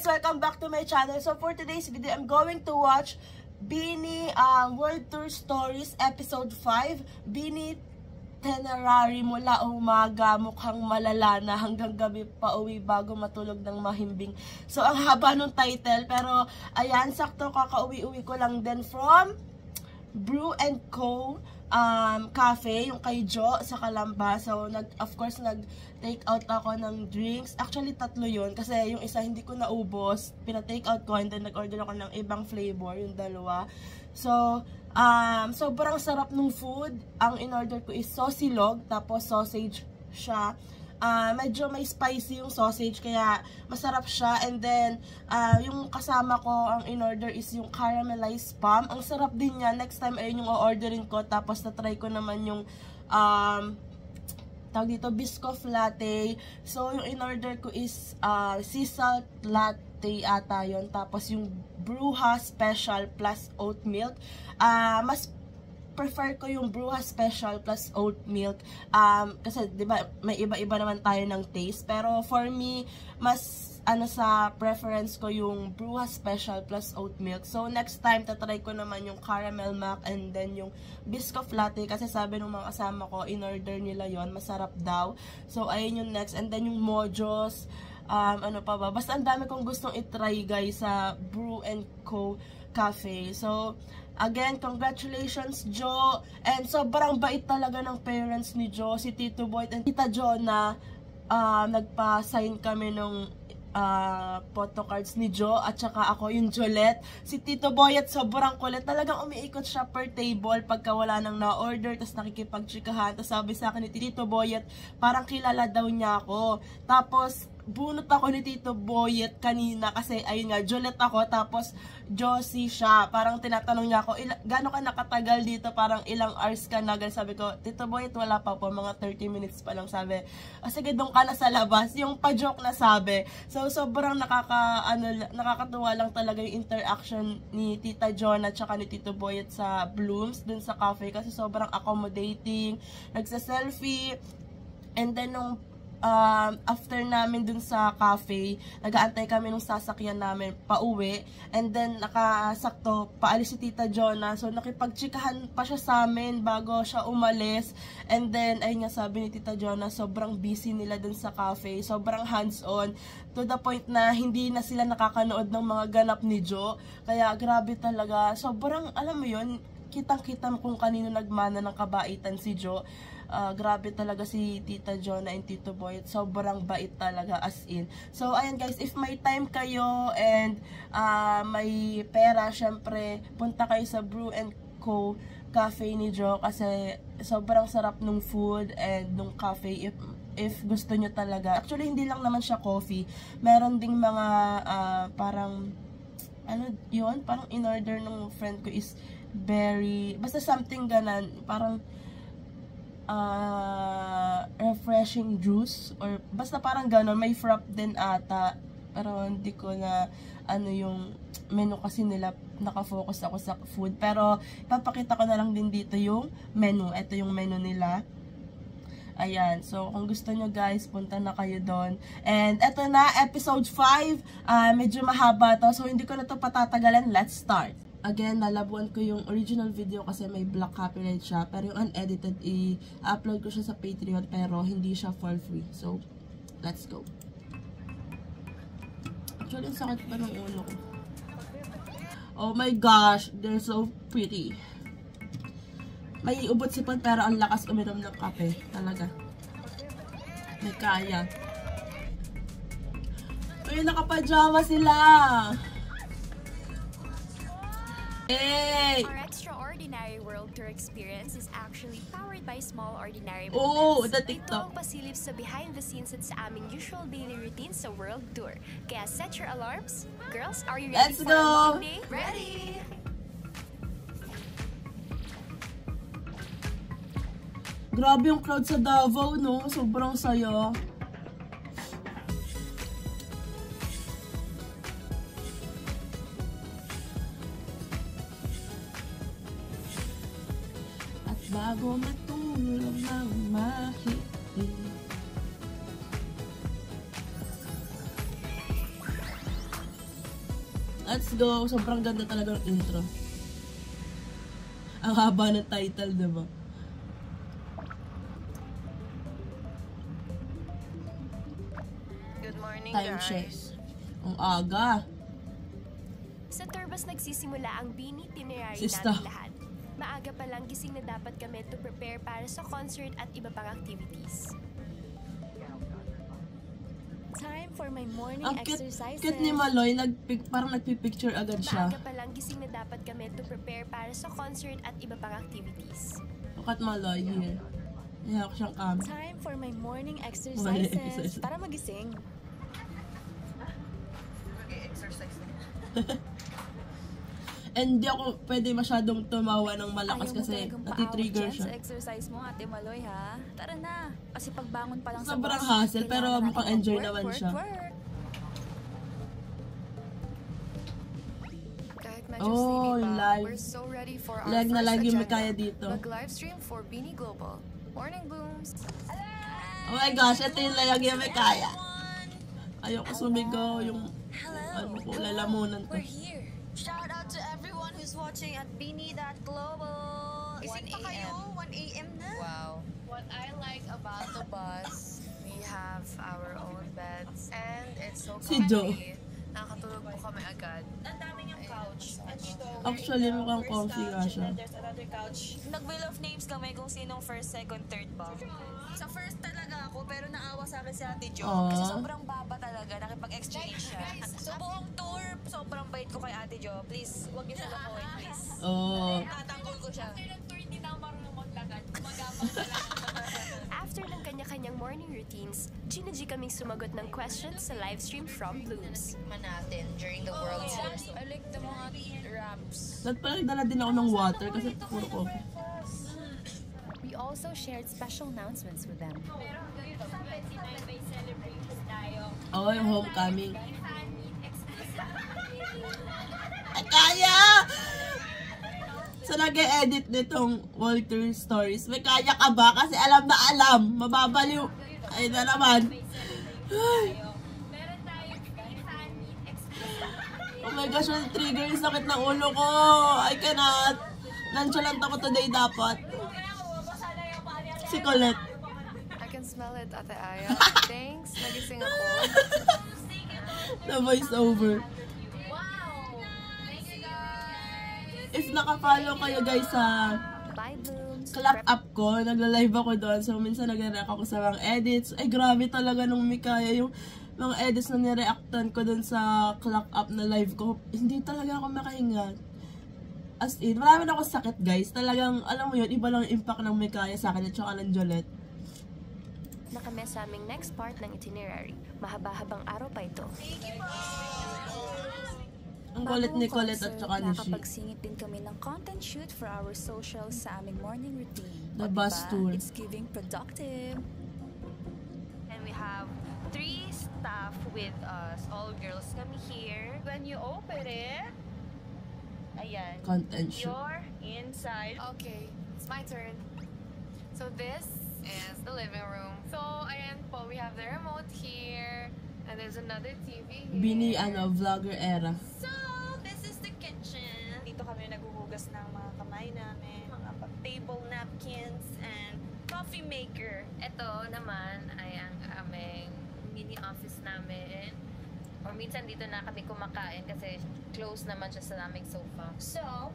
guys! Welcome back to my channel. So for today's video, I'm going to watch Bini World Tour Stories Episode 5. Bini Itinerary mula umaga, mukhang malala na hanggang gabi pa uwi bago matulog ng mahimbing. So ang haba ng title, pero ayan, sakto kakauwi-uwi ko lang din from Brew & Co. Cafe, yung kay Jo sa Calamba. So, of course, nag-take out ako ng drinks. Actually, 3 yun. Kasi yung isa hindi ko naubos. Pina-take out ko and then nag-order ako ng ibang flavor, yung 2. So, sobrang sarap ng food. Ang in-order ko is sosilog, tapos sausage siya. Medyo may spicy yung sausage, kaya masarap siya. And then, yung kasama ko, ang in-order is yung caramelized spam. Ang sarap din niya. Next time, ayun yung o-orderin ko. Tapos, na-try ko naman yung, tawag dito, Biscoff latte. So, yung in-order ko is, sea salt latte ata yun. Tapos, yung Bruja Special plus oat milk. Mas prefer ko yung Bruja Special plus oat milk. Kasi, di ba, may iba-iba naman tayo ng taste. Pero, for me, mas, sa preference ko yung Bruja Special plus oat milk. So, next time, tatry ko naman yung caramel mac and then yung Biscoff latte. Kasi sabi ng mga kasama ko, in-order nila yon, masarap daw. So, ayun yung next. And then yung Mojos, ano pa ba? Basta ang dami kong gustong itry, guys, sa Brew & Co. Cafe. So, again, congratulations, Jo. And sobrang bait talaga ng parents ni Jo, si Tito Boy and Tita Jo na nagpa-sign kami nung photocards ni Jo at saka ako yung Jolette. Si Tito Boy at sobrang kulit. Talagang umiikot siya per table pagka wala nang na-order, tapos nakikipag-chikahan. Tapos sabi sa akin ni Tito Boy at parang kilala daw niya ako. Tapos bunot ako ni Tito Boyet kanina kasi ayun nga, Jolette ako, tapos Josie siya. Parang tinatanong niya ako, gano'n ka nakatagal dito? Parang ilang hours ka na? Sabi ko, Tito Boyet, wala pa po, mga 30 minutes pa lang. Sabi, sige, doon ka na sa labas. Yung pa-joke na sabi. So, sobrang nakakatuwa lang talaga yung interaction ni Tita John at saka ni Tito Boyet sa Blooms, dun sa cafe, kasi sobrang accommodating, nagsa-selfie, and then nung after namin dun sa cafe, nag-aantay kami nung sasakyan namin pauwi, and then nakasakto paalis si Tita Jonah. So nakipagchikahan pa siya sa amin bago siya umalis. And then ayun nga, sabi ni Tita Jonah, sobrang busy nila dun sa cafe, sobrang hands-on to the point na hindi na sila nakakanood ng mga ganap ni Jo. Kaya grabe talaga, sobrang, alam mo yun, kitang-kita kung kanino nagmana ng kabaitan si Jo. Grabe talaga si Tita Jonah and Tito Boy. Sobrang bait talaga, as in. So, ayan guys, if may time kayo and may pera, syempre, punta kayo sa Brew & Co. Cafe ni Jo kasi sobrang sarap nung food and nung cafe if gusto nyo talaga. Actually, hindi lang naman siya coffee. Meron ding mga parang, ano yun? Parang in-order ng friend ko is berry, basta something ganan, parang refreshing juice or basta parang gano'n, may frap din ata, pero hindi ko na ano yung menu kasi nila, nakafocus ako sa food. Pero papakita ko na lang din dito yung menu. Ito yung menu nila. Ayan, so kung gusto nyo guys, punta na kayo doon. And eto na, episode 5, medyo mahaba to, so hindi ko na to patatagalan. Let's start. Again, nalabuan ko yung original video kasi may black copyright siya. Pero yung unedited, i-upload ko siya sa Patreon pero hindi siya for free. So, let's go. Actually, ang sakit pa ng ulo ko. Oh my gosh, they're so pretty. May ubot sipon pero ang lakas uminom ng kape. Talaga. May kaya. Ay, nakapajama sila! Hey! Our extraordinary world tour experience is actually powered by small ordinary moments. Oh, the Ito TikTok. ang pasilip sa behind the scenes at sa aming usual daily routine sa world tour. Kaya set your alarms. Girls, are you ready Let's for go! a long day? Ready! Grabe yung crowd sa Davao, no? Sobrang saya. Bago matulog ng mahigpit, Let's go. Sobrang ganda talaga ng intro. Ang haba ng title, diba? Good morning, Time guys. checks. Ang aga. Sa Turbas nagsisimula ang Bini itinerary Sista. namin lahat. Maaga pa lang gising na dapat kami to prepare para sa concert at iba pang activities. Time for my morning Ang exercises. cute ni Maloy, parang nagpipicture agad siya. Maaga pa lang gising na dapat kami to prepare para sa concert at iba pang activities. Look at Maloy here. Iyak siyang cam. Time for my morning Morning exercises. exercise. Para magising. Mag-exercise na. And di ako pwede masyadong tumawa ng malakas Ayaw mo kasi talagang natitrigger paawat yan siya. sa exercise mo, Ate Maloy, ha? Tara na. Kasi pagbangon pa lang Sobrang sa hassle, pero kailangan mukhang natin enjoy mag-work, naman work, siya. work. Kahit medyo Oh, sleepy yung pa, live. we're so ready for our Lag na first lag yung agenda. Mikaya dito. Mag-livestream for Bini Global. Morning, Booms! Oh my gosh, ito yung layag yung may kaya. Ayoko sumigaw yung ano ko, lalamunan to. We're here. Shout out to everyone who's watching at Bini.global. Isn't pa kayo? 1 a.m. na? Wow. What I like about the bus, we have our own beds and it's so Si comfy. Jo. Nakakatulog po kami agad. Ang dami niyang couch. Actually, mukhang comfy nga siya. There's another couch. Nag-wheel of names kami kung sinong first, second, third ba. Sa first talaga ako, pero naawa sa akin si Ate Jo. Aww. Kasi sobrang baba talaga, nakipag-exchange siya. So buong tour, sobrang bait ko kay Ate Jo. Please, huwag niyo siya lakuin, please. Oh. Tatanggol ko siya. After ng kanya-kanyang morning routines, Gina G kaming sumagot ng questions sa livestream from Blooms. Natin during the World Tour. I like the mga raps. Dapat pala nagdala din ako ng water kasi puro coffee. We also shared special announcements with them. Oh, yung homecoming. Ay, kaya! So, nag-edit nitong Walter Stories. May kaya ka ba? Kasi alam na alam. Mababaliw. Ay na naman. Ay. Oh my gosh, yung trigger yung sakit ng ulo ko. I cannot. Nonchalant ako today dapat. Si Colette. I can smell it, Ate Aya. Thanks, nagising ako. Na voice over. If naka-follow kayo guys sa Bye, Blooms! clap up ko, nagla-live ako doon. So, minsan nag-react ako sa mga edits. Ay, grabe talaga nung Mikaya. Yung mga edits na nireactan ko doon sa clap up na live ko. Hindi talaga ako makahinga. As in, marami na ako sakit guys. Talagang, alam mo yun, iba lang yung impact ng Mikaya sa akin at saka ng Jolette. Na kami sa aming next part ng itinerary. Mahaba-habang araw pa ito. Ang kulit ni Bagong Colette at concert, saka ni Shi. nakapagsingit din kami ng content shoot for our socials sa aming morning routine. The O, bus diba? tour. It's giving productive. And we have 3 staff with us. All girls kami here. When you open it, ayan, Content shoot. you're inside. Okay, it's my turn. So this is the living room. So, ayan po, we have the remote here. And there's another TV here. Bini, vlogger era. So, this is the kitchen. Dito kami naghuhugas ng mga kamay namin, mga table napkins, and coffee maker. Ito naman ay ang aming mini office namin. Or minsan dito na kami kumakain kasi close naman siya sa aming sofa. So,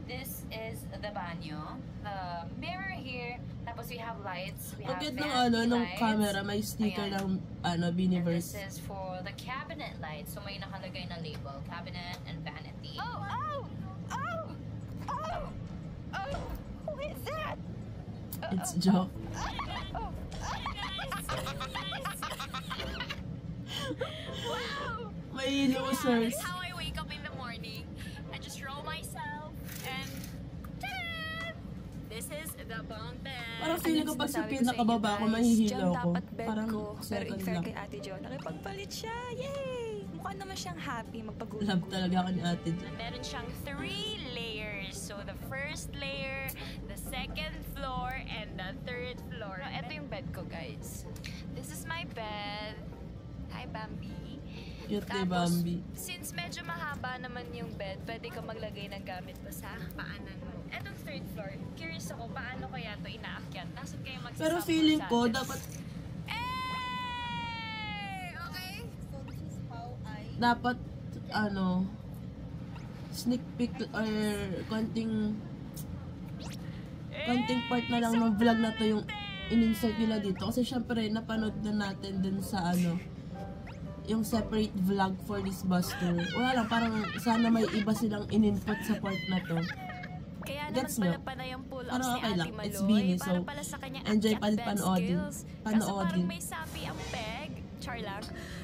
this is the banyo. The mirror here. Tapos we have lights. We have Pagkat ng vanity ng lights. camera, may sticker Ayan. ng And this Biniverse. is for the cabinet lights. So may nakalagay na label, cabinet and vanity. Oh! Oh! Oh! Oh! Oh! Who is that? It's joke. Oh! Wow! May losers. That's how I wake up in the morning. I just roll myself and ta-da! This is the bunk bed. Parang feeling ko pag sa Sinasabi ko pinakababa inyo, ako, guys, mahihilaw dyan ko. dapat bed Parang ko. Pero second in fair lang. kay Ate Jo, nakipagpalit siya. Yay! Mukha naman siyang happy magpagulong. Love talaga ako ni Ate Jo. Meron siyang 3 layers. So, the first layer, the second floor, and the third floor. Ito yung bed ko, guys. This is my bed. Hi, Bambi. Cute ni Tapos, Bambi. since medyo mahaba naman yung bed, pwede ka maglagay ng gamit mo sa paanan mo. Etong third floor, curious ako, paano kaya to inaakyat? Nasaan kayo magsasama? Pero feeling sa ko, atin? dapat Okay? dapat ano sneak peek or konting part na lang ng vlog na to yung in-insert nila dito kasi syempre napanood na natin dun sa ano yung separate vlog for this bus tour. Wala lang, parang sana may iba silang in-input sa part na to. Kaya Gets naman nyo? pala panay ang pull-ups Ano, ni okay Ate lang. Maloy. It's Beanie, so para pala sa kanyang enjoy akyat pa din bed panoodin. skills. Kaso Panoodin. parang may sapi ang peg. Char lang.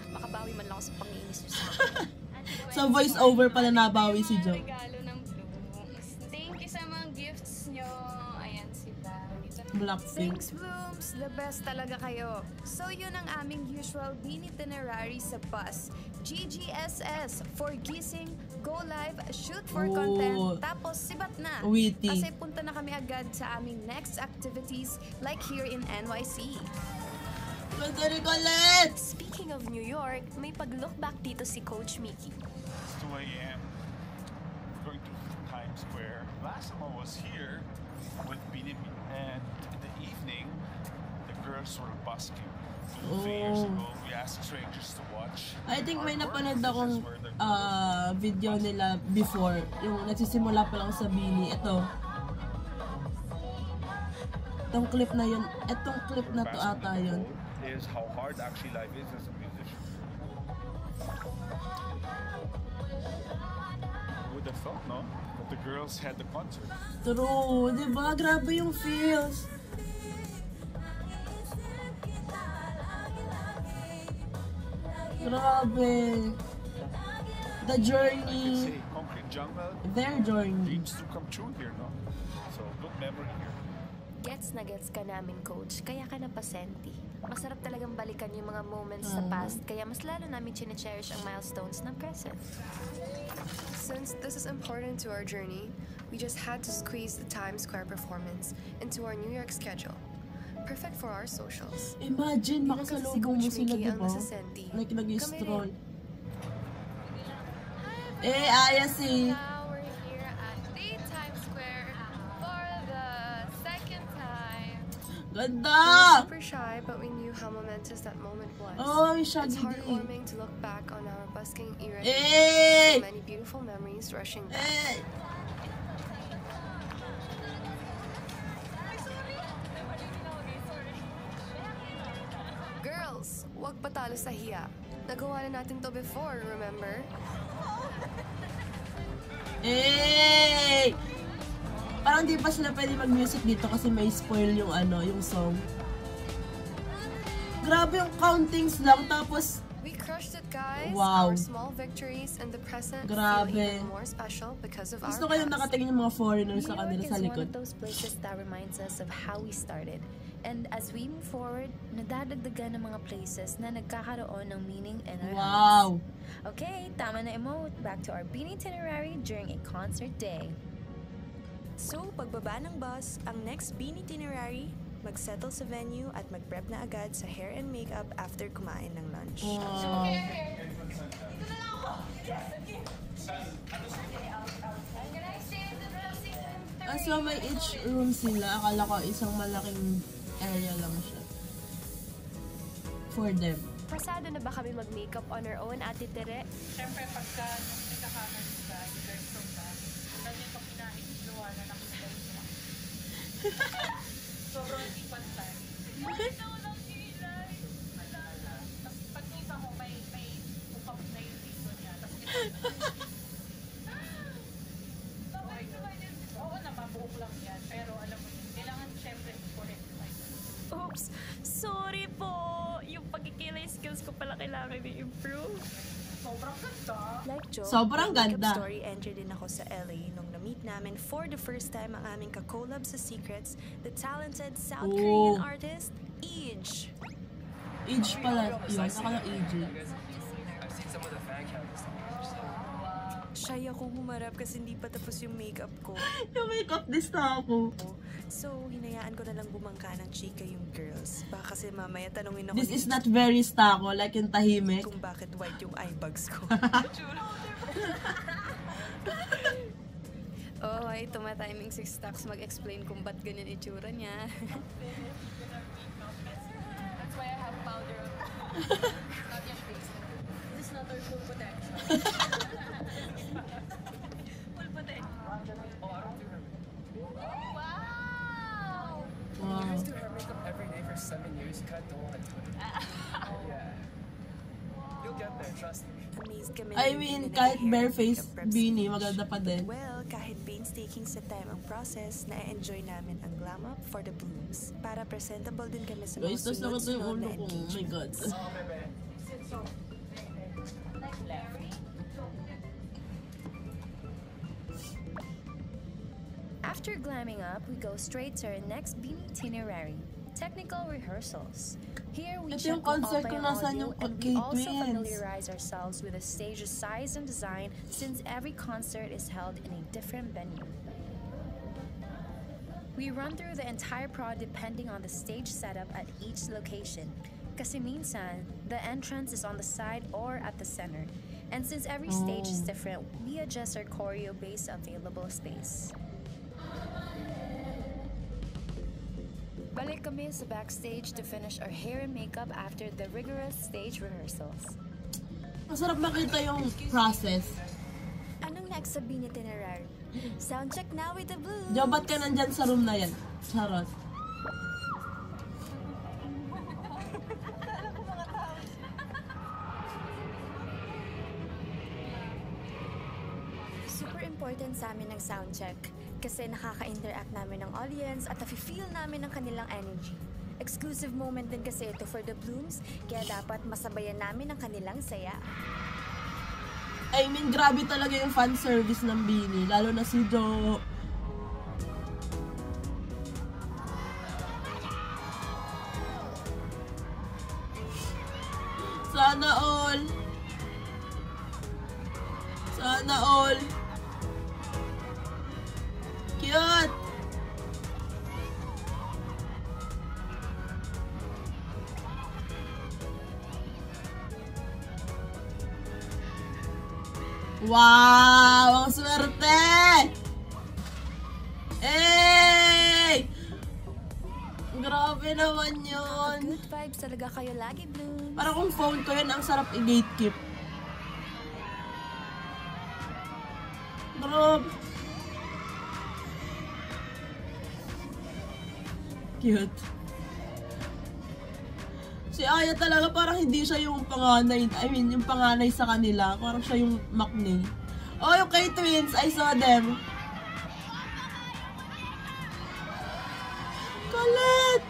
Makabawi man lang ako sa panginis nyo sa akin. So voice over pala nabawi si Jo. Regalo ng Blooms. Thank you sa mga gifts nyo. Ayan sila. Blackpink. Thanks, Blooms! The best talaga kayo. So, yun ang aming usual beanie itinerary sa bus. GGSS for gising, go live, shoot for Oh. content, tapos sibat na. Witty. Kasi punta na kami agad sa aming next activities like here in NYC. Ganda ni Colette! Speaking of New York, may pag-look back dito si Coach Mickey. It's 2 a.m. Going to Times Square. Last time I was here with Beanie and in the evening, the girls were busking. 2 years Oh. ago, we asked strangers to watch. I think may our napanood work. akong This is where the girls video nila before. Yung nagsisimula pa lang sa Beanie. Ito. Itong clip na yun. Itong clip na to ata yun. Is how hard actually life is as a musician. Would have thought, no? That the girls had the concert. True. Diba? Grabe yung feels. Grabe. The Like journey. they say, concrete jungle, Their journey. dreams to come true here, no? So good memory here. Gets na gets ka namin, Coach. Kaya ka na pasenti. Masarap talagang balikan yung mga moments sa past, kaya mas lalo namin chine-cherish ang milestones ng present. Since this is important to our journey, we just had to squeeze the Times Square performance into our New York schedule. Perfect for our socials. Imagine, Dito kasi si makasalubong mo Coach sila, Mickey ang diba? nasasenti. Like nag-stroll. Kami Aya si... Now we're here at the Times Square for the second time. We were Ganda! super shy, but we knew how momentous that moment was. Oh, It's Shaggy D. heartwarming to look back on our busking era. Eh! So many beautiful memories rushing back. Eh! Girls, wag patalo sa hiya. Nagawa na natin to before, remember? Eh! Parang di pa sila pwede mag-music dito kasi may spoil yung ano, yung song. Grabe yung countings lang, tapos We crushed it, guys. Wow. Our small victories in the present Grabe. feel even more special because of gusto our ko yung past. nakatingin yung mga foreigners New sa kanila York sa is one likod. of those places that reminds us of how we started. And as we move forward, nadadagdagan ng mga places na nagkakaroon ng meaning in our Wow! lives. Okay, tama na emote. Back to our beanie itinerary during a concert day. So, pagbaba ng bus, ang next beanie itinerary, mag-settle sa venue at mag-prep na agad sa hair and makeup after kumain ng lunch. Wow. So may each room sila. Akala ko isang malaking area lang siya. For them. Pasado na ba kami mag-makeup on our own, Ate Tere? Siyempre, pagka nung nagkakanan ka, director ka, ganyan pag kinain, gawa na nakita mo. Sobrang hindi pantay. Bakit ako ng kilay? Alala. Tapos pag-isa ko, may upap na yung dito niya. Tapos okay naman yun. Oo naman, buhok lang yan. Pero alam mo yun, kailangan siyempre correct. Oops! Sorry po! Yung pagkikilay skills ko pala kailangan i-improve. Sobrang ganda. Like Joe, Sobrang may makeup ganda. story entry din ako sa LA nung na-meet namin for the first time ang aming ka-collab sa Secrets, the talented South Oh. Korean artist, Ij. Age pala yun. Akala AJ. Shy ako humarap kasi hindi pa tapos yung makeup ko. Yung makeup this na ako. So, hinayaan ko na lang bumangka ng chika yung girls. Baka kasi mamaya tanungin ako This is not very stako, like yung tahimik. kung bakit white yung eye bags ko. Oh, ay, tumatiming si Stacks mag-explain kung ba't ganyan itsura niya. That's why I have powder. Not your face. This is not our full potential. Full potential. Wow! Wow. do her makeup every day for 7 years. You can't don't want to do it. Yeah. You'll get there, trust me. Amazed kami I na mean, hindi na kahit hair bareface makeup preps beanie, stage. maganda pa din. Well, kahit painstaking sa time ang process, na-enjoy namin ang glam up for the blooms. Para presentable din kami sa mga Guys, tas nakita yung sunod-sunod ulo na ko. Oh my God. After glamming up, we go straight to our next beanie itinerary, technical rehearsals. Here we Ito check yung concert audio kung nasaan yung and we also K-Twins. familiarize ourselves with the stage's size and design since every concert is held in a different venue. We run through the entire prod depending on the stage setup at each location. Kasi minsan, the entrance is on the side or at the center. And since every stage is different, we adjust our choreo based on available space. Balik kami sa backstage to finish our hair and makeup after the rigorous stage rehearsals. Masarap makita yung process. Anong next sa Beanie Itinerary? Soundcheck now with the Blues! Diyo, ba't ka nandyan sa room na yan? Charot. Super important sa amin ng soundcheck kasi nakaka-interact namin ng audience at nafe-feel namin ang kanilang energy. Exclusive moment din kasi ito for the Blooms, kaya dapat masabayan namin ang kanilang saya. I mean, grabe talaga yung fan service ng Beanie. Lalo na si Jo. Sana all. Sana all. Cute. Wow! Ang swerte! Hey! Grabe naman yun. Good vibes talaga kayo lagi, Blooms. Parang kung phone ko yun, ang sarap i-gatekeep. Grabe. Cute. Si Aya talaga parang hindi siya yung panganay. I mean, yung panganay sa kanila. Parang siya yung maknay. Oh, yung K-Twins. I saw them. Kulit!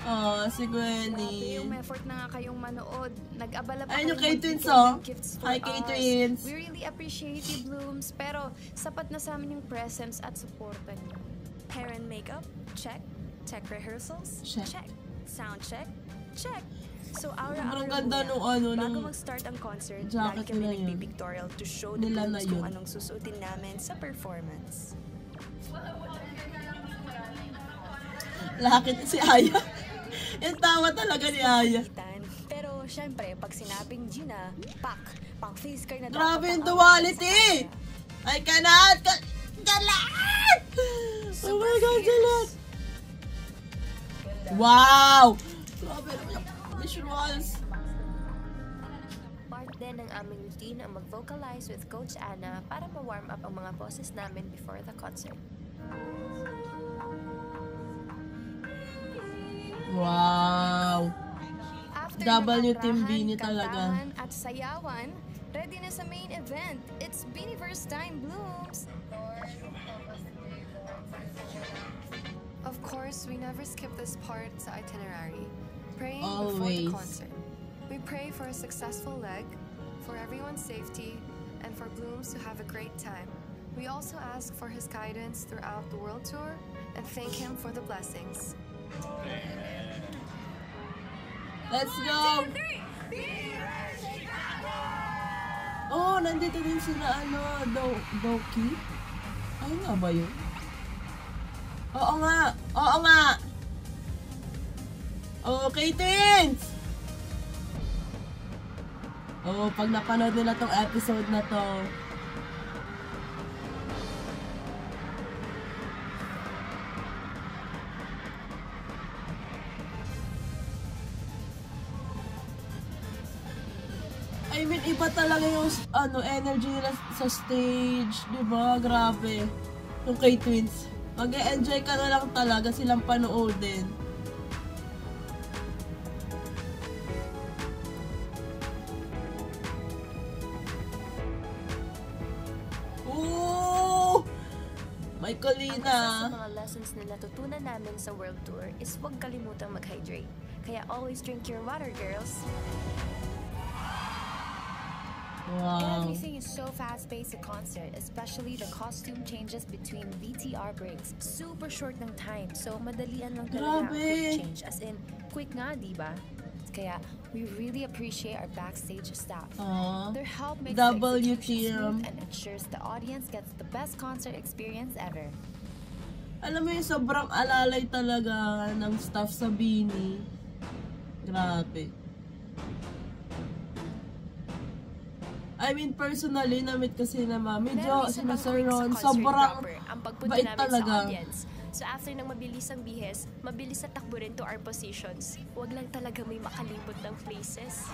Oh, si Gwenny. Yung effort na nga kayong manood. Nag-abala pa Ayun yung kayo K-Twins, mag-prepare oh. ng gifts for Hi, us. K-Twins. We really appreciate you, Blooms. Pero sapat na sa amin yung presence at supportan niyo. Hair and makeup? Check. Tech rehearsals? Check. Sound check? Check. So, Sobrang ganda nung ano, bago nung mag-start ang concert, jacket lagi kami nila yun. nagpipictorial to show the Nila na Blooms kung yun. anong susutin namin sa performance. Lakit si Aya. Yung tawa talaga ni Aya. Pero, syempre, pag sinabing Gina, pang face card na Grabe dapat yung ang duality! I cannot! Galat! Oh my God, galat! Wow! Grabe naman yung visuals. Part din ng aming routine ang mag-vocalize with Coach Anna para ma-warm up ang mga boses namin before the concert. Wow! After W ng Team atrahan, Beanie talaga. kantahan at sayawan, ready na sa main event. It's Beanieverse time, Blooms! Of course, we never skip this part sa itinerary. Praying before Always. the concert. We pray for a successful leg, for everyone's safety, and for Blooms to have a great time. We also ask for his guidance throughout the world tour and thank him for the blessings. Let's go! Oh, nandito din sila, Doki. Ay nga ba yun? Oo nga! Oo nga! Okay, twins! Oh, pag napanood nila tong episode na to, I mean, iba talaga yung energy nila sa stage, di ba? Grabe. Yung kay Twins. Mag-e-enjoy ka na lang talaga silang panoodin. Ooh! May Colina. Ang isa sa mga lessons na natutunan namin sa World Tour is huwag kalimutang mag-hydrate. Kaya always drink your water, girls. Wow. Everything is so fast-paced at concert, especially the costume changes between VTR breaks. Super short ng time, so madalian lang talaga ang quick change. As in, quick nga, diba? Kaya, we really appreciate our backstage staff. Their help makes the execution smooth and ensures the audience gets the best concert experience ever. Alam mo yung sobrang alalay talaga ng staff sa BINI. Grabe. I mean, personally, namit kasi na Mami Jo, si Sir Ron, sobrang bait talaga. So after ng mabilisang bihis, mabilis na takbo rin to our positions. Huwag lang talaga may makalibot ng places.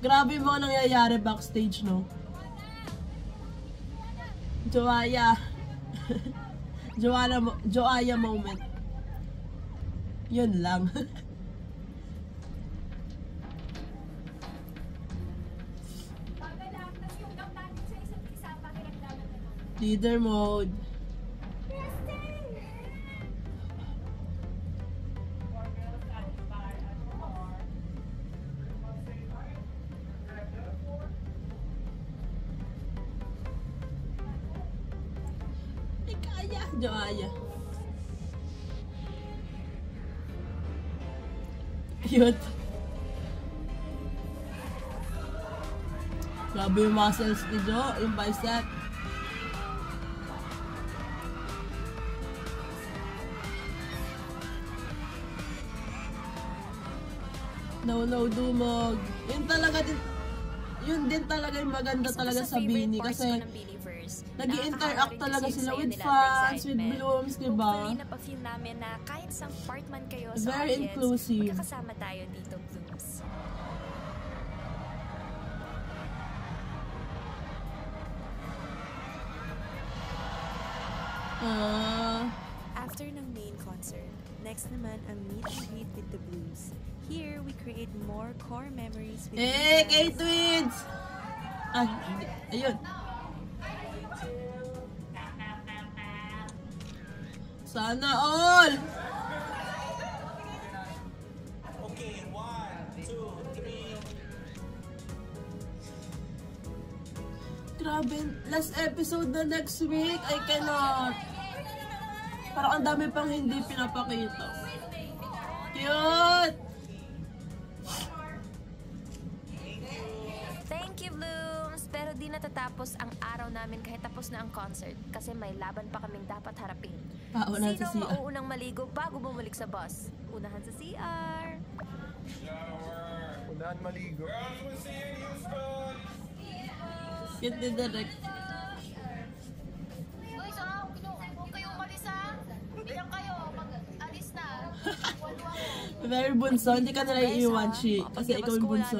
Grabe yung mga nangyayari backstage, no? Joaya. Joaya moment. Yun lang. Leader mode. Joaya. Cute. Grabe yung muscles ni Jo, yung bicep. No, dumog. Yun din talaga yung maganda talaga sa BINI kasi nag-i-interact talaga sila with fans, with Blooms, diba? Hopefully, napag-feel namin na kahit isang part man kayo sa very audience, inclusive. magkakasama tayo dito, Blooms. After ng main concert, next naman ang meet and greet with the Blooms. Here, we create more core memories with the K-Twins! Ay, ayun. Sana all! Okay, 1, 2, 3. Grabe, last episode na next week. I cannot. Parang ang dami pang hindi pinapakita. Cute! Thank you, Blooms! Pero di natatapos ang araw namin kahit tapos na ang concert kasi may laban pa kaming dapat harapin. Unahan sa Sino CR. mauunang maligo bago bumalik sa bus? Unahan sa CR. Unahan maligo. Cute ni Direk. Guys, huwag kayong umalis ha. Bilang kayo, mag-alis na. Very bunso, hindi ka nila iiwan, Chi. Kasi ikaw yung bunso.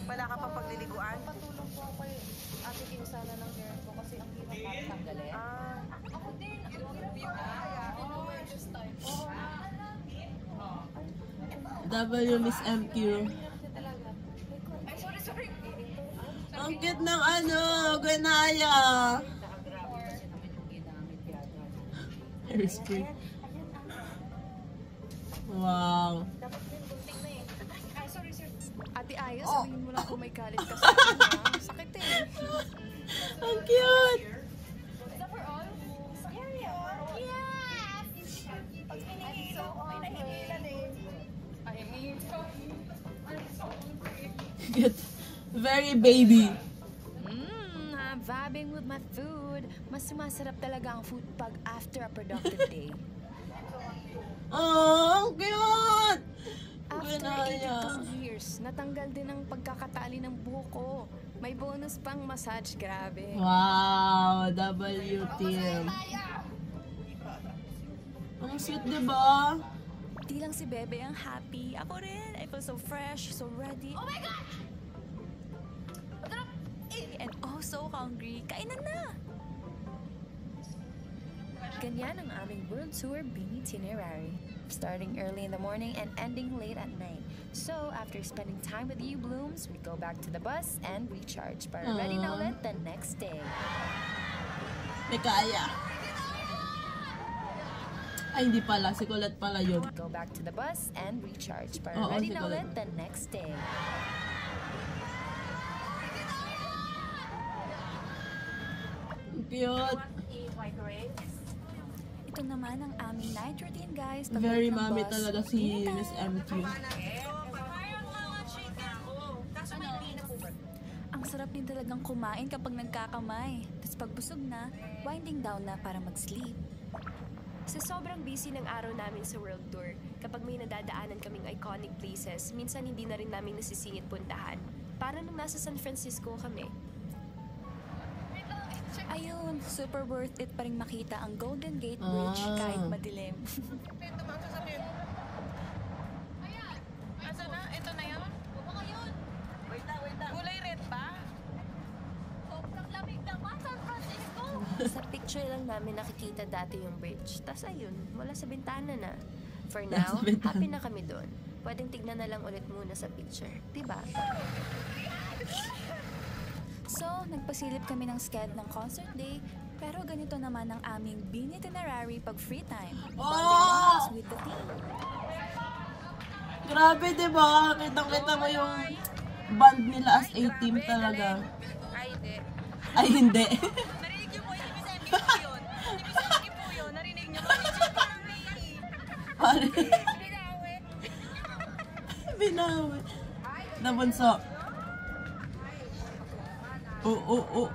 Wala ka pang pagliliguan? Patulong po ako kay Ate Kim sana ng hair ko kasi ang hirap para tanggalin. Ako din, ang hirap yung W Miss MQ. Ay, sorry. Ang cute ng Gwenaya. Hairspray. Wow. Ay, sorry. Ate Aya, sabihin mo lang kung may galit ka sa akin. Sakit eh. Ang cute! Is that for all? Scary. Yes! Pag hinihilo ko, may nahihilan eh. cute. Very baby. I'm vibing with my food. Mas sumasarap talaga ang food pag after a productive day. Oh, ang cute! After Ganaya. 82 years, natanggal din ang pagkakatali ng buhok ko. May bonus pang massage, grabe. Wow, WTM. Ang sweet, diba? Di lang si Bebe ang happy. Ako rin. I feel so fresh, so ready. Oh my God! And oh, so hungry. Kainan na! Ganyan ang aming world tour Beanie itinerary. Starting early in the morning and ending late at night. So, after spending time with you blooms, we go back to the bus and recharge para ready na ulit the next day. May kaya. Ay, hindi pala. Si Colette pala yun. Go back to the bus and recharge para Oo, ready si na Colette. ulit the next day. Cute. Ito naman ang aming night routine, guys. Very Pagbalik ng mommy bus, talaga si dinner Miss time. MQ. Ang sarap din talagang kumain kapag nagkakamay. Tapos pag busog na, winding down na para mag-sleep. Sa sobrang busy ng araw namin sa World Tour, kapag may nadadaanan kaming iconic places, minsan hindi na rin namin nasisingit puntahan. Para nung nasa San Francisco kami. Ayun, super worth it pa rin makita ang Golden Gate Bridge kahit madilim. Asa na? Ito na yun? Baka yun. Wait na. Kulay red ba? Sobrang lamig naman, San Francisco. Sa picture lang namin nakikita dati yung bridge. Tas ayun, wala sa bintana na. For now, happy na kami doon. Pwedeng tignan na lang ulit muna sa picture. Diba? So, nagpasilip kami ng schedule ng concert day, pero ganito naman ang aming Beanie itinerary pag free time. Bonding moments with the team. Grabe, diba? Kitang-kita mo yung band nila as a team talaga. Ay, hindi. Ay, hindi. Narinig niyo po, hindi sa MQ po yun. Hindi sa MQ po yun. Narinig niyo po. Pare. Binawi. Nabunso. Oh.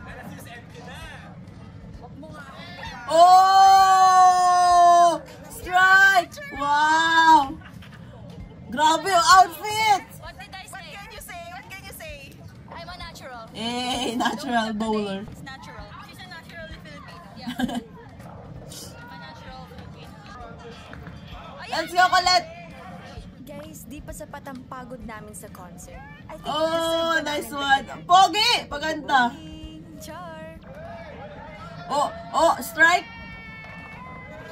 Oh! Strike! Wow! Grabe yung outfit! What did I say? What can you say? I'm a natural. Eh, natural bowler. It's natural. She's a naturally Filipino. Yeah. I'm a natural Filipino. Let's go, Colette! Guys, di pa sapat ang pagod namin sa concert. I think Oh, nice one. Pogi! Paganda. Char! Oh, strike!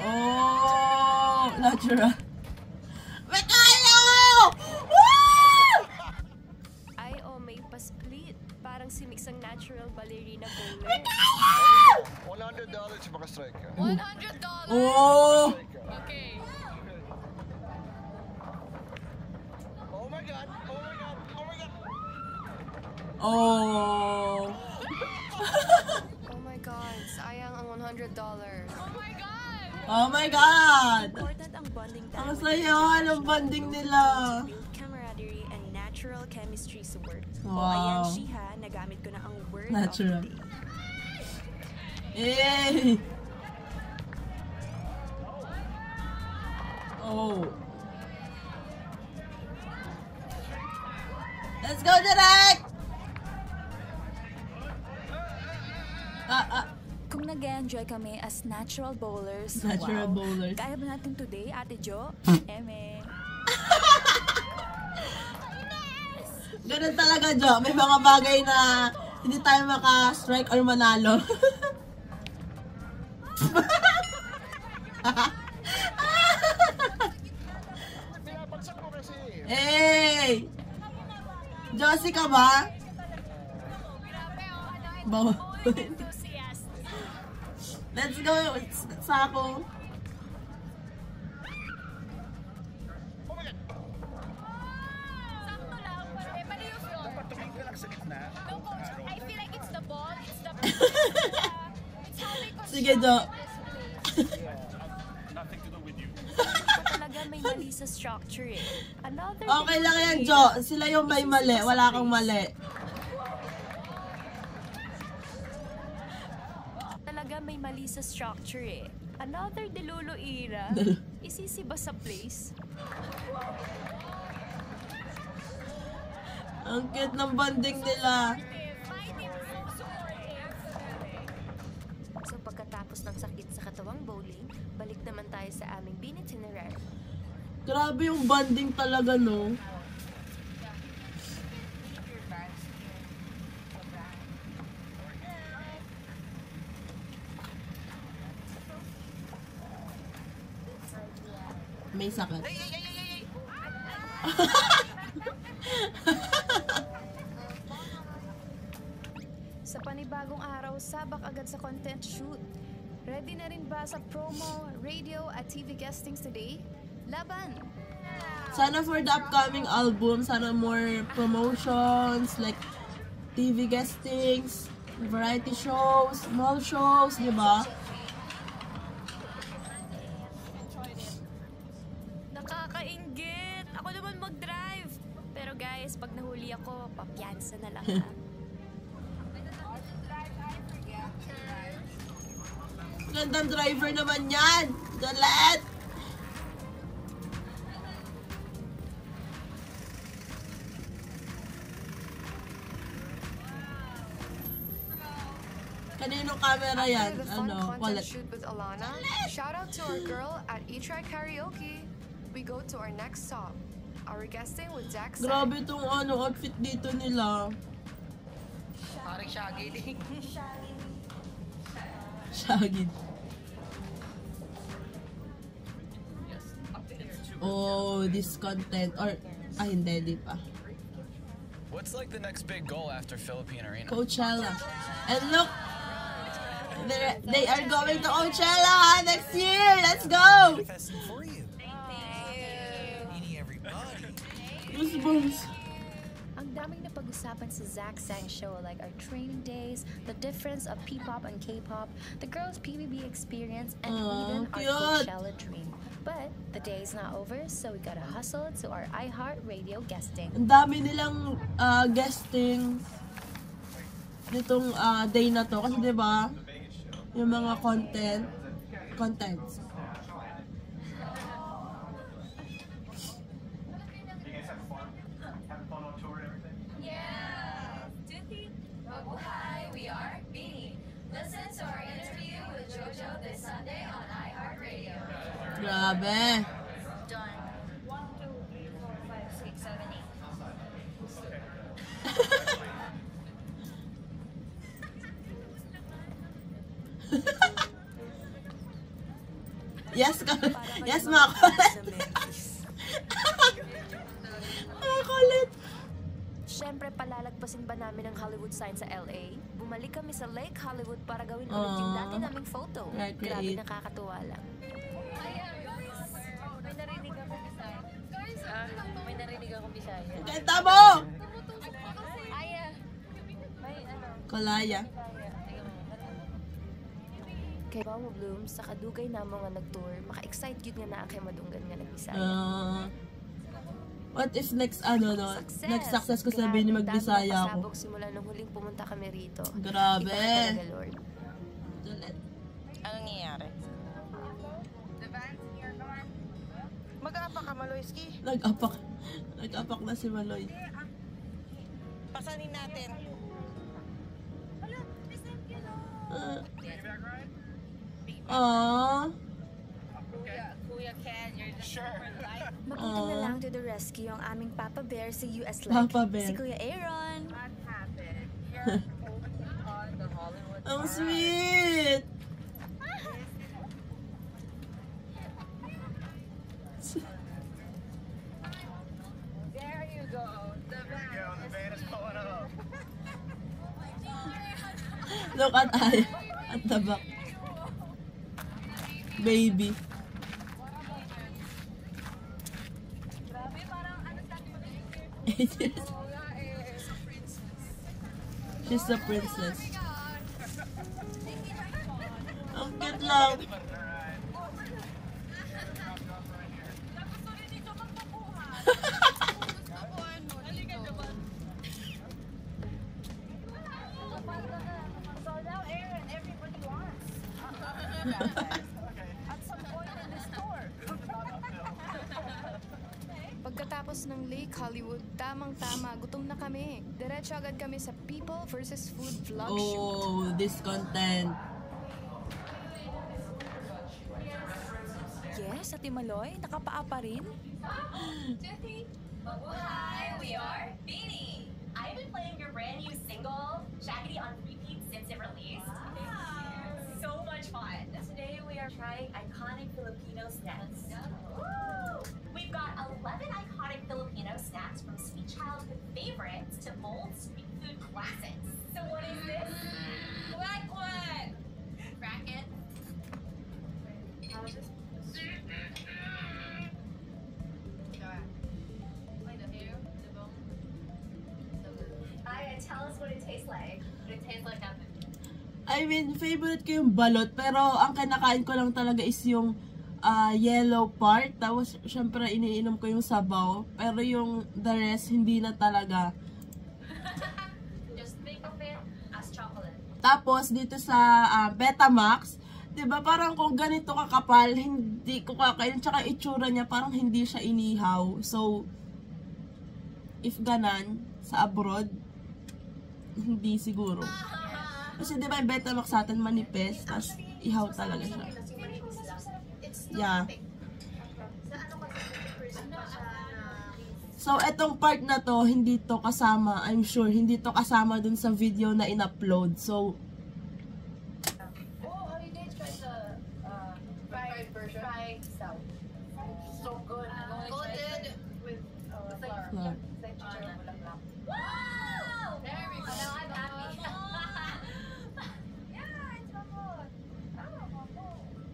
Oh, natural. May kaya! Woo! Ay, may pa-split. Parang si Mix ang natural ballerina bowler. May kaya! $100 yung maka-strike ka. $100? Oh! Okay. Oh my God! Oh! Oh my God, sayang ang $100. Oh my God! Important ang bonding time. Ang saya ng bonding nila. Build camaraderie and natural chemistry sa work. Wow. O ayan, Shiha, nagamit ko na ang word Natural. of the day. Yay! Oh. Let's go, Direk! Kung nag-enjoy kami as natural bowlers, Natural wow. bowlers. Kaya ba natin today, Ate Jo? Eme. Ganun talaga, Jo. May mga bagay na hindi tayo maka-strike or manalo. Hey! Josie ka ba? Bawa. Let's go. Sako. It's how they Sige, Jo. Nothing to do with you. talaga may may mali sa structure eh. Another Okay lang yan, Jo. Sila yung may mali. Wala kang mali. Talaga may mali sa structure eh. Another Delulu era. Isisiba sa place. Ang cute ng banding nila. So pagkatapos ng sakit sa katawang bowling, balik naman tayo sa aming binitinerary. Grabe yung banding talaga, no? May sakit. Sa panibagong araw, sabak agad sa content shoot. Ready na rin ba sa promo, radio at TV guestings today? Laban! Sana for the upcoming album, sana more promotions, like TV guestings, variety shows, mall shows, di ba? Nakakainggit! Ako naman mag-drive! Pero guys, pag nahuli ako, papiyansa na lang ha. Gandang driver naman yan! Dalat! Kaninong camera yan? After the fun Ano? content Wallet. shoot with Alana, shout out to our girl at E-Try Karaoke. We go to our next stop. Our guesting with Jack Sai. Grabe tong ano, outfit dito nila. Parang Shaggy din. Shaggy. Oh, this content. Or, hindi, di pa. What's like the next big goal after Philippine Arena? Coachella. And look, they are going to Coachella next year. Let's go! Goosebumps. Ang daming napag-usapan sa Zach Sang show, like our training days, the difference of P-pop and K-pop, the girls' PBB experience, and even our cute. Coachella dream. But the day is not over, so we gotta hustle to our iHeart Radio guesting. Ang dami nilang guesting nitong day na to. Kasi diba, yung mga contents. Hi, we are Beanie. Listen to our interview with JoJo this Sunday on iHeartRadio. Grabe. Done. 1, 2, 3, 4, 5, 6, 7, 8. Yes, yes, mga kulit. Mga kulit. Siyempre, palalagpasin ba namin ang Hollywood sign sa LA? Bumalik kami sa Lake Hollywood para gawin ulit yung dati naming photo. Grabe, nakakatuwa lang. May narinig ako Bisaya. May narinig ako Bisaya. Kanta mo! Aya. May ano? Kolaya. Kay Bawa Bloom, sa kadugay na mo nga nag-tour, maka-excite yun nga na kay madunggan nga nag-Bisaya. What if next, next success ko sabihin ni mag-Bisaya ako? Pasabog simula nung huling pumunta kami rito. Grabe. Iba talaga, Lord. Anong nangyayari? Mag-aapak ka, Maloyski. Nag-apak na si Maloy. Pasanin natin. Kuya Ken, you're the sure. Makita na lang to the rescue ang aming Papa Bear si US Papa Bear. si Kuya Aaron. What happened? You're on the Hollywood. Ang sweet! There you go. The van is pulling up. Look at I. At the back. Baby. She's a princess. Ang cute lang. pagkatapos ng Lake Hollywood, tamang-tama, gutom na kami. Diretso agad kami sa People versus Food vlog shoot. Oh, this content. Yes, Ate Maloy, nakapaa pa rin? Hi, we are Beanie. I've been playing your brand new single, Shaggy, on repeat since it released. So much fun. Today we are trying iconic Filipino snacks. Woo! We've got 11 iconic Filipino snacks from sweet childhood favorites to bold street food classics. So what is this? Like what? Crack it. How is this? Tell us what it tastes like. It tastes like nothing. I mean, favorite ko yung balot, pero ang kinakain ko lang talaga is yung yellow part. Tapos, syempre, iniinom ko yung sabaw. Pero yung the rest, hindi na talaga. Just think of it as chocolate. Tapos, dito sa Betamax, diba, parang kung ganito kakapal, hindi ko kakain. Tsaka itsura niya, parang hindi siya inihaw. So, if ganan, sa abroad, hindi siguro. Kasi diba yung Betamax sa atin manipis, tapos ihaw talaga siya. Yeah. So, etong part na to, hindi to kasama, I'm sure, hindi to kasama dun sa video na in-upload. So, Oh, how you guys try the fried version? Fried style. So good. Coated with flour. It's like chicharon bulaklak. Wow! There we go. Now I'm happy. Yeah, it's so good.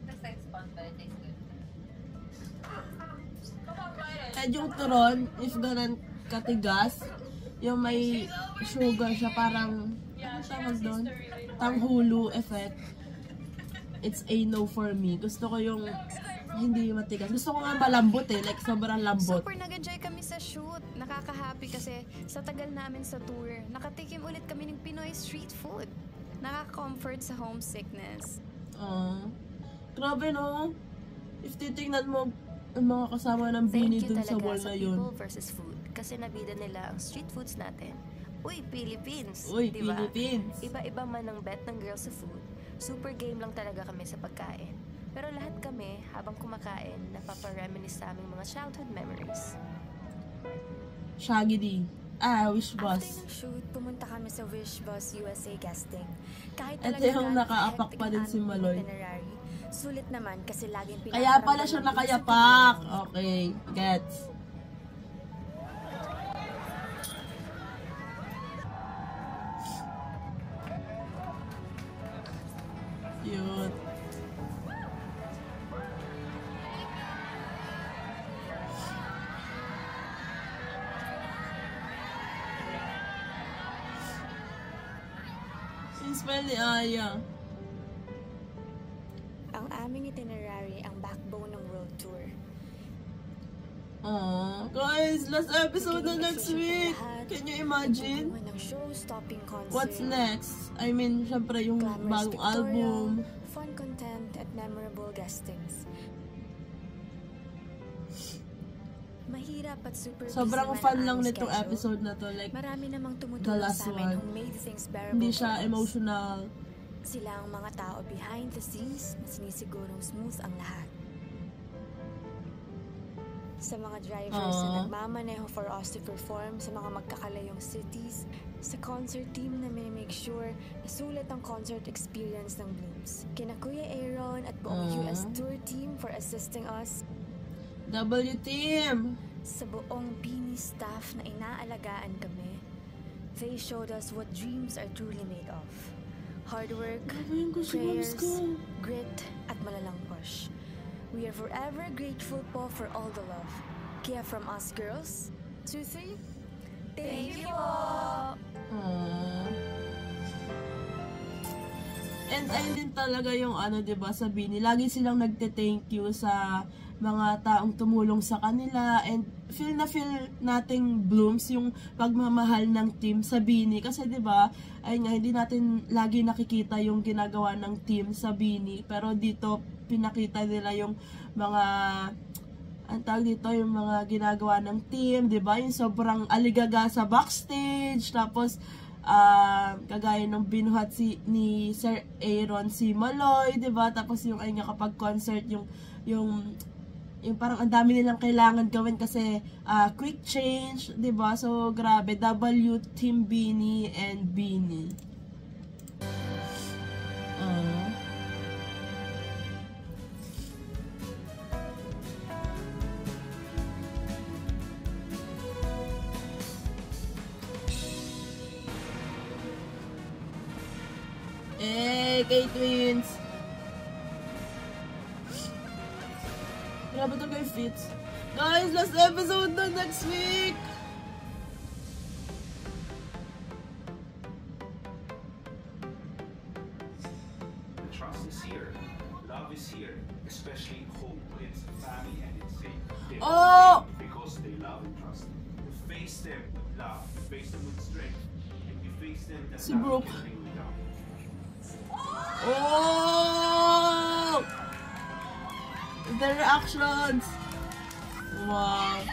Looks like sponge, but it tastes good. Come on, try it. and yung turon, if ganan katigas, yung may sugar siya, parang, ano tawag doon? Tanghulu effect. It's a no for me. Gusto ko yung hindi matigas. Gusto ko nga malambot like sobrang lambot. Super nag-enjoy kami sa shoot. Nakaka-happy kasi sa tagal namin sa tour, nakatikim ulit kami ng Pinoy street food. Nakaka-comfort sa homesickness. Grabe no? If titignan mo ang mga kasama ng Beanie dun sa wall na yun. People versus food kasi nabida nila ang street foods natin. Uy, Philippines! Uy, diba? Philippines! Iba-iba man ang bet ng girls sa food. Super game lang talaga kami sa pagkain. Pero lahat kami, habang kumakain, napapareminisce sa aming mga childhood memories. Shaggy D. Wish Bus. After ng shoot, pumunta kami sa Wish Bus USA guesting. Kahit Ito talaga yung nakaapak pa din si Maloy. Sulit naman kasi laging Kaya pala siya nakayapak. Okay, gets. Cute. Smell ni Aya. Ang aming itinerary ang backbone ng world tour. Guys, last episode na next week. Can you imagine? What's next? I mean, syempre yung bagong album. Fun content at memorable guestings. Mahirap at super sobrang busy fun man lang ang nitong schedule. episode na to. Like, marami namang the tumutulong last sa amin one. who made things bearable. Hindi siya for us. emotional. Sila ang mga tao behind the scenes na sinisigurong smooth ang lahat. Sa mga drivers na nagmamaneho for us to perform sa mga magkakalayong cities, sa concert team na may make sure na sulit ang concert experience ng Blooms. Kina Kuya Aaron at buong US tour team for assisting us. W-Team! Sa buong Beanie staff na inaalagaan kami, they showed us what dreams are truly made of. Hard work, prayers, grit, at malalang push. We are forever grateful po for all the love. Kaya from us girls, 2, 3, thank you po! And ayun din talaga yung diba, sa Beanie. Lagi silang nagte-thank you sa mga taong tumulong sa kanila, and feel nating Blooms yung pagmamahal ng team sa Beanie kasi 'di ba ay nga hindi natin lagi nakikita yung ginagawa ng team sa Beanie, pero dito pinakita nila yung mga ang tawag dito, yung mga ginagawa ng team, di ba? Yung sobrang aligaga sa backstage, tapos, kagaya nung binuhat ni Sir Aaron si Maloy, di ba? Tapos yung ay nga kapag concert, yung parang ang dami nilang kailangan gawin kasi quick change, di ba? So, grabe, W, Team Beanie and Beanie. K-Twins. Grabe ito kay Fitz. Guys, last episode na next week. The trust is here. Love is here. Especially hope. It's family and it's safe. They because they love and trust. You face them with love. You face them with strength. And you face them that love can bring you down. Oh! The reactions! Wow! It's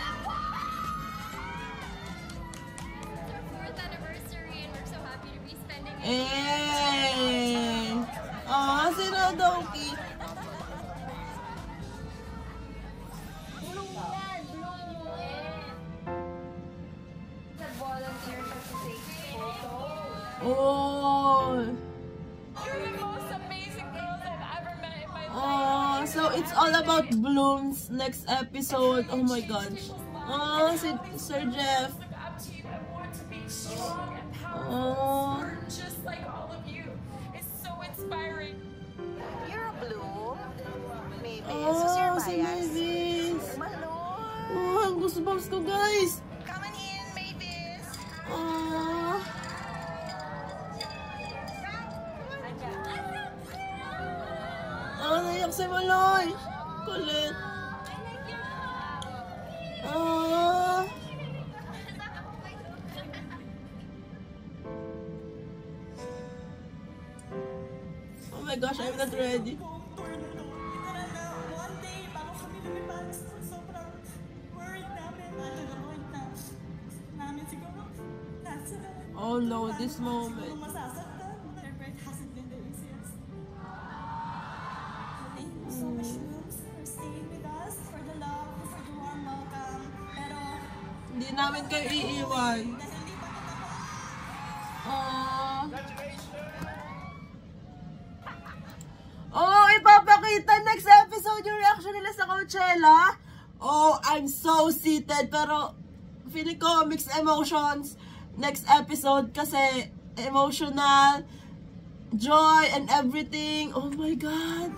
our 4th anniversary and we're so happy to be spending it. Hey! Oh, sino Doki? Nag-volunteer siya to take photos. Oh! Oh, so it's all about Blooms next episode. Oh my gosh. Oh, si Sir Jeff. Oh. Just like all of you. It's so inspiring. You're a Bloom. Mavis. Oh, Who's your si bias? Mavis. Malone. Oh, ang goosebumps ko, guys. Come on in, Mavis. Oh. Oh, naiyak si Maloy. Kulit. Oh. Oh my gosh, I'm not ready. Oh no, this moment. So much rooms for staying with us, for the love, for the warm welcome. Pero hindi namin kayo iiwan. Oh, ipapakita next episode yung reaction nila sa Coachella. Oh, I'm so seated. Pero feeling ko mixed emotions next episode kasi emotional, joy, and everything. Oh my God.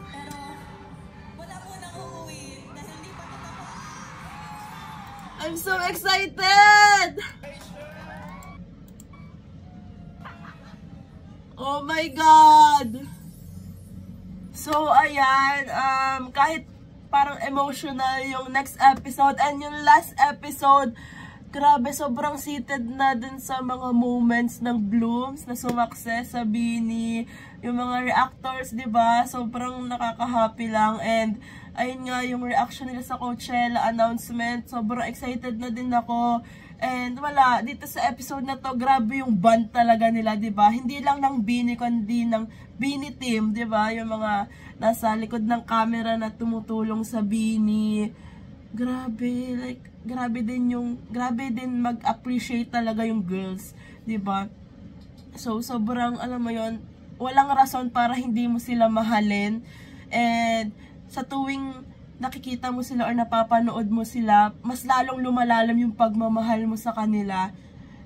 I'm so excited! Oh my God! So, ayan, kahit parang emotional yung next episode and yung last episode, grabe, sobrang seated na dun sa mga moments ng Blooms na sumakses sa Beanie, yung mga reactors, diba? Sobrang nakaka-happy lang and ayun nga, yung reaction nila sa Coachella announcement, sobrang excited na din ako. And wala, dito sa episode na to, grabe yung band talaga nila, diba? Hindi lang ng Beanie, kundi ng Beanie team, diba? Yung mga nasa likod ng camera na tumutulong sa Beanie. Grabe, like, grabe din mag-appreciate talaga yung girls, diba? So, sobrang, alam mo yon, walang rason para hindi mo sila mahalin. And sa tuwing nakikita mo sila or napapanood mo sila, mas lalong lumalalim yung pagmamahal mo sa kanila.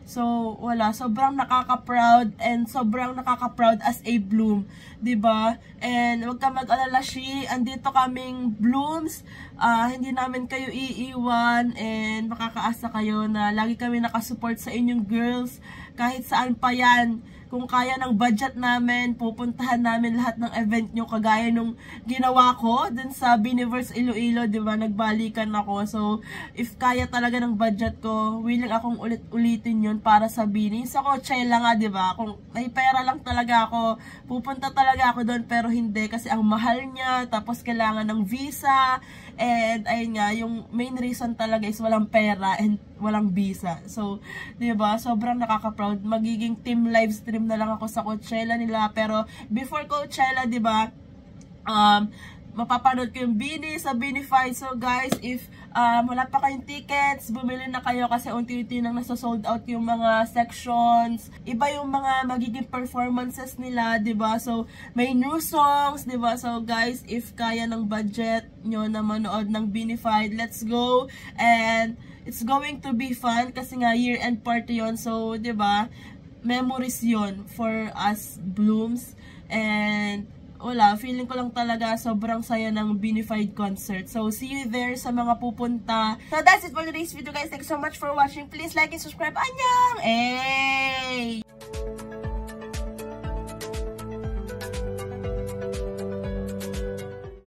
So, wala. Sobrang nakaka-proud and sobrang nakaka-proud as a Bloom. Diba? And wag ka mag-alala, Shi. Andito kaming Blooms. Hindi namin kayo iiwan and makakaasa kayo na lagi kami nakasupport sa inyong girls. Kahit saan pa yan. kung kaya ng budget namin, pupuntahan namin lahat ng event nyo kagaya nung ginawa ko dun sa Biniverse Iloilo, diba? Nagbalikan ako. So, if kaya talaga ng budget ko, willing akong ulitin yun para sa Bini. Sa Coachella nga, diba? Kung may pera lang talaga ako, pupunta talaga ako doon, pero hindi kasi ang mahal niya, tapos kailangan ng visa, and ayun nga, yung main reason talaga is walang pera and walang visa. So, diba? Sobrang nakaka-proud. Magiging team live stream na lang ako sa Coachella nila. Pero, before Coachella, diba? Mapapanood ko yung Bini sa Binify. So, guys, if wala pa kayong tickets, bumili na kayo kasi unti-unti nang nasa-sold out yung mga sections. Iba yung mga magiging performances nila, diba? So, may new songs, diba? So, guys, if kaya ng budget nyo na manood ng Binify, let's go. And, it's going to be fun kasi nga year-end party yon. So, diba, memories yon for us Blooms. And, wala, feeling ko lang talaga sobrang saya ng Binified concert. So, see you there sa mga pupunta. So, that's it for today's video, guys. Thanks so much for watching. Please like and subscribe. Annyeong! Hey!